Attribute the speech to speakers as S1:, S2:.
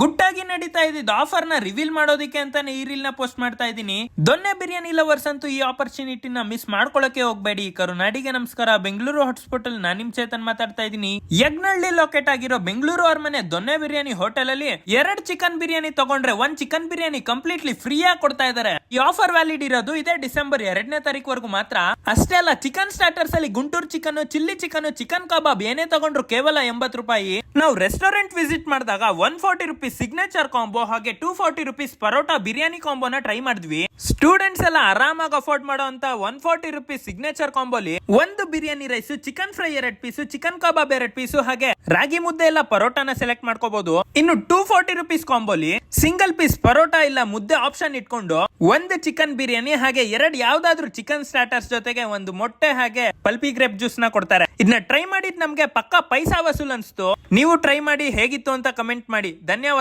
S1: ಗುಟ್ಟಾಗಿ ನಡೀತಾ ಇದ್ದಿದ್ದು ಆಫರ್ ನ ರಿವೀಲ್ ಮಾಡೋದಕ್ಕೆ ಅಂತಾನೆ ಈ ರೀಲ್ ನ ಪೋಸ್ಟ್ ಮಾಡ್ತಾ ಇದ್ದೀನಿ. ದೊನ್ನೆ ಬಿರಿಯಾನಿ ಲವರ್ಸ್ ಅಂತೂ ಈ ಆಪರ್ಚುನಿಟಿನ ಮಿಸ್ ಮಾಡ್ಕೊಳಕ್ಕೆ ಹೋಗ್ಬೇಡಿ. ಕರುನಾಡಿಗೆ ನಮಸ್ಕಾರ. ಬೆಂಗಳೂರು ಹಾಟ್ಸ್ಪಾಟ್ ಅಲ್ಲಿ ನಾನು ನಿಮ್ ಚೇತನ್ ಮಾತಾಡ್ತಾ ಇದ್ದೀನಿ. ಯಗ್ನಹಳ್ಳಿ ಲೊಕೇಟ್ ಆಗಿರೋ ಬೆಂಗಳೂರು ಅರಮನೆ ದೊನ್ನೆ ಬಿರಿಯಾನಿ ಹೋಟೆಲ್ ಅಲ್ಲಿ 2 ಚಿಕನ್ ಬಿರಿಯಾನಿ ತಗೊಂಡ್ರೆ 1 ಚಿಕನ್ ಬಿರಿಯಾನಿ ಕಂಪ್ಲೀಟ್ಲಿ ಫ್ರೀ ಆಗಿ ಕೊಡ್ತಾ ಇದಾರೆ. ಈ ಆಫರ್ ವ್ಯಾಲಿಡ್ ಇರೋದು ಇದೇ ಡಿಸೆಂಬರ್ 2ನೇ ತಾರೀಕು ಮಾತ್ರ. ಅಷ್ಟೇ ಅಲ್ಲ, ಚಿಕನ್ ಸ್ಟಾರ್ಟರ್ಸ್ ಅಲ್ಲಿ Guntur chicken, chilli chicken, chicken kebab ಏನೇ ತಗೊಂಡ್ರು ಕೇವಲ 80 ರೂಪಾಯಿ. ನಾವು ರೆಸ್ಟೋರೆಂಟ್ ವಿಸಿಟ್ ಮಾಡಿದಾಗ 140 ರೂಪೀಸ್ ಸಿಗ್ನೇಚರ್ ಕಾಂಬೋ ಹಾಗೆ 240 ರೂಪೀಸ್ ಪರೋಟಾ ಬಿರಿಯಾನಿ ಕಾಂಬೋನ ಟ್ರೈ ಮಾಡಿದ್ವಿ. ಸ್ಟೂಡೆಂಟ್ಸ್ ಎಲ್ಲ ಆರಾಮಾಗಿ ಅಫೋರ್ಡ್ ಮಾಡೋ ಅಂತ 140 ರೂಪೀಸ್ ಸಿಗ್ನೇಚರ್ ಕಾಂಬೋಲಿ ಒಂದು biryani rice, chicken fry 2 piece, chicken kebab 2 piece ಹಾಗೆ ರಾಗಿ ಮುದ್ದೆ ಎಲ್ಲ ಪರೋಟಾನ ಸೆಲೆಕ್ಟ್ ಮಾಡ್ಕೋಬಹುದು. ಇನ್ನು 240 ರೂಪೀಸ್ ಕಾಂಬೋಲಿ ಸಿಂಗಲ್ ಪೀಸ್ ಪರೋಟಾ ಇಲ್ಲ ಮುದ್ದೆ ಆಪ್ಷನ್ ಇಟ್ಕೊಂಡು 1 ಚಿಕನ್ ಬಿರಿಯಾನಿ ಹಾಗೆ 2 ಯಾವ್ದಾದ್ರು ಚಿಕನ್ ಸ್ಟಾರ್ಟರ್ಸ್ ಜೊತೆಗೆ 1 ಮೊಟ್ಟೆ ಹಾಗೆ ಪಲ್ಪಿ ಗ್ರೇಪ್ ಜ್ಯೂಸ್ ನ ಕೊಡ್ತಾರೆ. ಇದನ್ನ ಟ್ರೈ ಮಾಡಿದ್ ನಮ್ಗೆ ಪಕ್ಕಾ ಪೈಸಾ ವಸೂಲ್ ಅನ್ಸ್ತು. ನೀವು ಟ್ರೈ ಮಾಡಿ ಹೇಗಿತ್ತು ಅಂತ ಕಮೆಂಟ್ ಮಾಡಿ. ಧನ್ಯವಾದ.